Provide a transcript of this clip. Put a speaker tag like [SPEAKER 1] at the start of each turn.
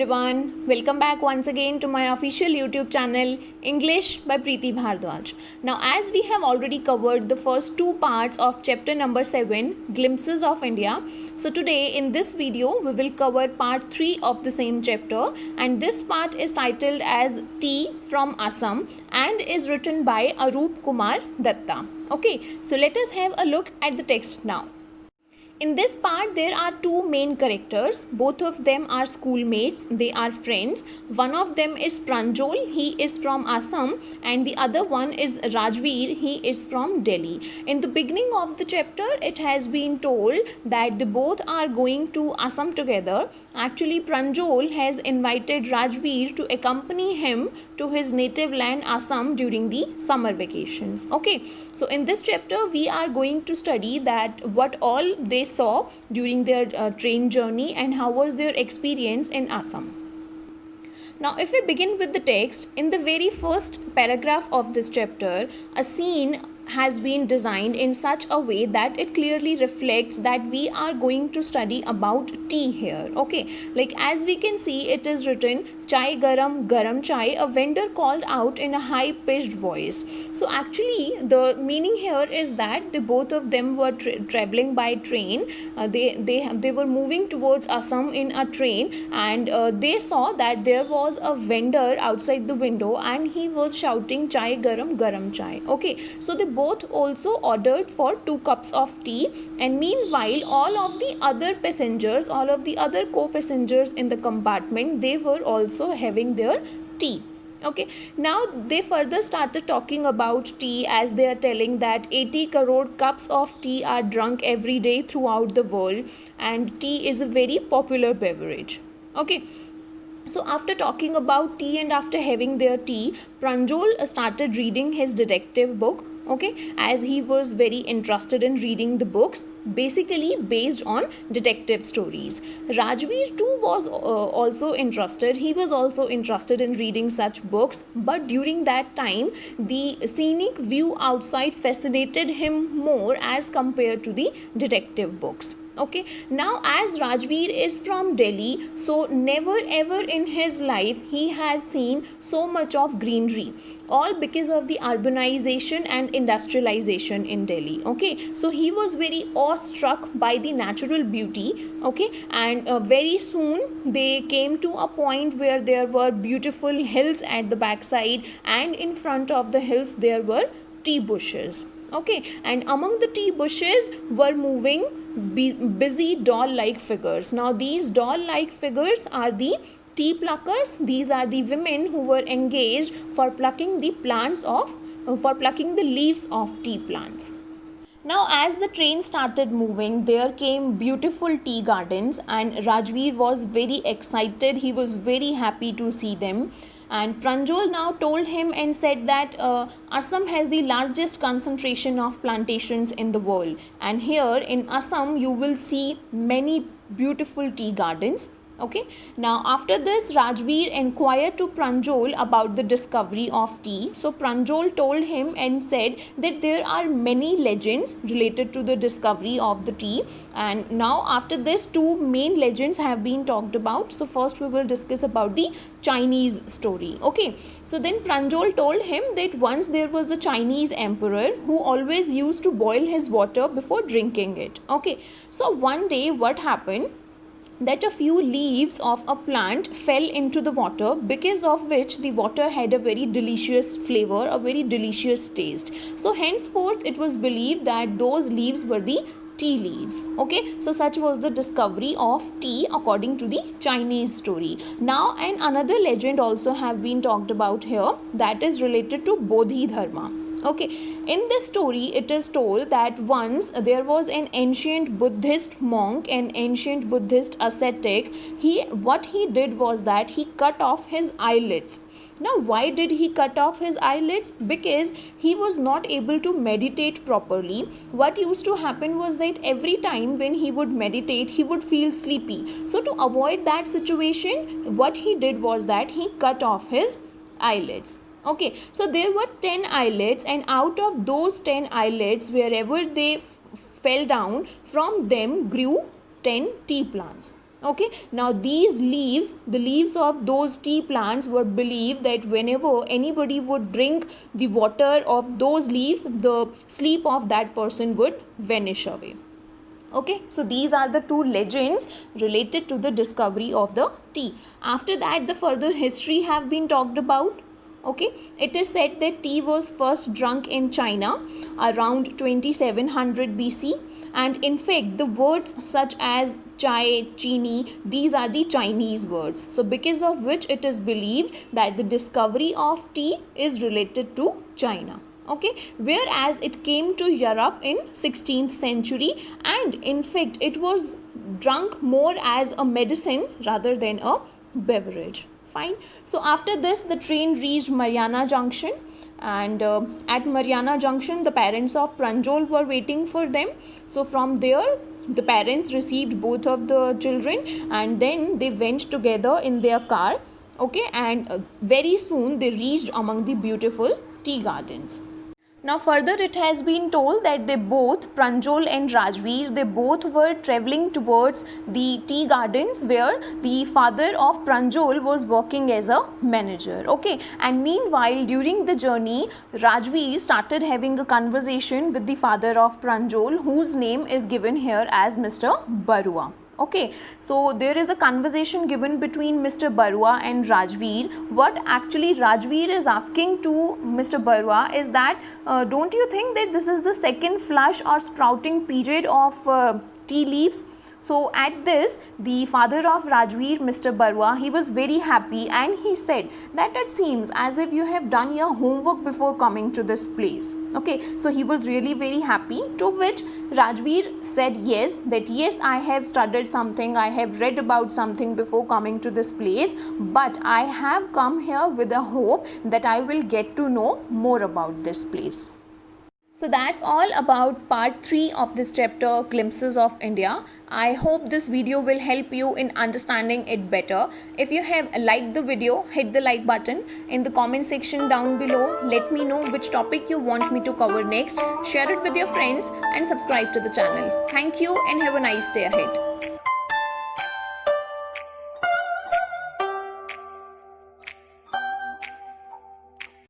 [SPEAKER 1] everyone, welcome back once again to my official YouTube channel English by Preeti Bhardwaj. Now, as we have already covered the first two parts of chapter number 7, Glimpses of India, so today in this video we will cover part 3 of the same chapter, and this part is titled as Tea from Assam and is written by Arup Kumar Datta. Okay, so let us have a look at the text now. In this part, there are two main characters. Both of them are schoolmates. They are friends. One of them is Pranjol. He is from Assam. And the other one is Rajveer. He is from Delhi. In the beginning of the chapter, it has been told that they both are going to Assam together. Actually, Pranjol has invited Rajveer to accompany him to his native land Assam during the summer vacations. Okay, so in this chapter, we are going to study that what all they saw during their train journey and how was their experience in Assam. Now, if we begin with the text, in the very first paragraph of this chapter, a scene has been designed in such a way that it clearly reflects that we are going to study about tea here. Okay, like as we can see, it is written chai garam garam chai. A vendor called out in a high pitched voice. So actually the meaning here is that the both of them were traveling by train. They were moving towards Assam in a train, and they saw that there was a vendor outside the window and he was shouting chai garam garam chai. Okay, so they both also ordered for 2 cups of tea, and meanwhile all of the other passengers, all of the other co-passengers in the compartment, they were also having their tea. Okay, now they further started talking about tea, as they are telling that 80 crore cups of tea are drunk every day throughout the world, and tea is a very popular beverage. Okay, so after talking about tea and after having their tea, Pranjol started reading his detective book. Okay, as he was very interested in reading the books basically based on detective stories. Rajveer too was also interested. He was also interested in reading such books, but during that time the scenic view outside fascinated him more as compared to the detective books. Okay, now as Rajveer is from Delhi, so never ever in his life he has seen so much of greenery, all because of the urbanization and industrialization in Delhi. Okay, so he was very awestruck by the natural beauty. Okay, and very soon they came to a point where there were beautiful hills at the backside, and in front of the hills there were tea bushes. Okay, and among the tea bushes were moving busy doll-like figures. Now these doll-like figures are the tea pluckers. These are the women who were engaged for plucking the leaves of tea plants. Now as the train started moving, there came beautiful tea gardens, and Rajveer was very excited. He was very happy to see them. And Pranjol now told him and said that Assam has the largest concentration of plantations in the world, and here in Assam you will see many beautiful tea gardens. Okay, now after this Rajveer inquired to Pranjol about the discovery of tea. So Pranjol told him and said that there are many legends related to the discovery of the tea, and now after this 2 main legends have been talked about. So first we will discuss about the Chinese story. Okay, so then Pranjol told him that once there was a Chinese emperor who always used to boil his water before drinking it. Okay, so one day what happened, that a few leaves of a plant fell into the water, because of which the water had a very delicious flavor, a very delicious taste. So henceforth it was believed that those leaves were the tea leaves. Okay, so such was the discovery of tea according to the Chinese story. Now, and another legend also have been talked about here, that is related to Bodhi Dharma. Okay, in this story it is told that once there was an ancient Buddhist monk, an ancient Buddhist ascetic. What he did was that he cut off his eyelids. Now why did he cut off his eyelids? Because he was not able to meditate properly. What used to happen was that every time when he would meditate he would feel sleepy. So to avoid that situation, what he did was that he cut off his eyelids. Okay, so there were 10 eyelids, and out of those 10 eyelids, wherever they fell down, from them grew 10 tea plants. Okay, now these leaves, the leaves of those tea plants, were believed that whenever anybody would drink the water of those leaves, the sleep of that person would vanish away. Okay, so these are the two legends related to the discovery of the tea. After that, the further history have been talked about. Okay, it is said that tea was first drunk in China around 2700 BC, and in fact the words such as chai, chini, these are the Chinese words. So because of which it is believed that the discovery of tea is related to China. Okay, whereas it came to Europe in 16th century, and in fact it was drunk more as a medicine rather than a beverage. Fine. So after this, the train reached Mariana Junction, and at Mariana Junction the parents of Pranjal were waiting for them. So from there the parents received both of the children, and then they went together in their car. Okay, and very soon they reached among the beautiful tea gardens. Now further it has been told that they both, Pranjal and Rajveer, they both were travelling towards the tea gardens where the father of Pranjal was working as a manager. Okay, and meanwhile during the journey, Rajveer started having a conversation with the father of Pranjal, whose name is given here as Mr. Barua. Okay, so there is a conversation given between Mr. Barua and Rajveer. What actually Rajveer is asking to Mr. Barua is that don't you think that this is the second flush or sprouting period of tea leaves? So at this, the father of Rajveer, Mr. Barua, he was very happy, and he said that it seems as if you have done your homework before coming to this place. Okay, so he was really very happy, to which Rajveer said yes, that yes, I have studied something, I have read about something before coming to this place, but I have come here with a hope that I will get to know more about this place. So that's all about part 3 of this chapter, Glimpses of India. I hope this video will help you in understanding it better. If you have liked the video, hit the like button. In the comment section down below, let me know which topic you want me to cover next. Share it with your friends and subscribe to the channel. Thank you and have a nice day ahead.